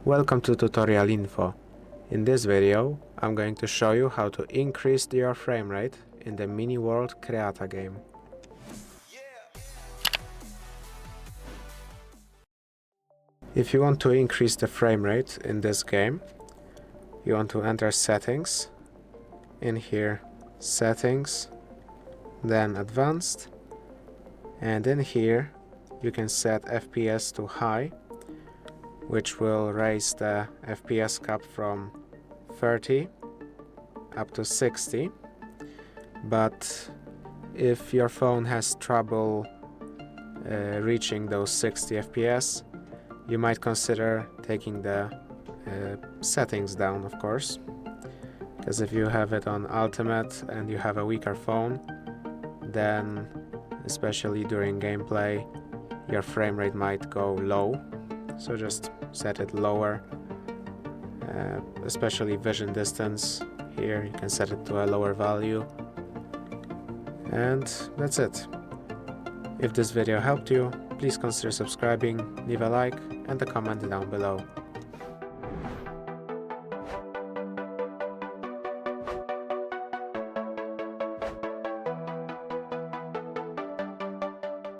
Welcome to tutorial info. In this video I'm going to show you how to increase your frame rate in the Mini World Creata game. If you want to increase the frame rate in this game, you want to enter settings, in here settings, then advanced, and in here you can set FPS to high, which will raise the FPS cap from 30 up to 60. But if your phone has trouble reaching those 60 FPS, you might consider taking the settings down, of course, because if you have it on ultimate and you have a weaker phone, then especially during gameplay your frame rate might go low. So just set it lower, especially vision distance. Here you can set it to a lower value, and that's it. If this video helped you, please consider subscribing, leave a like and a comment down below.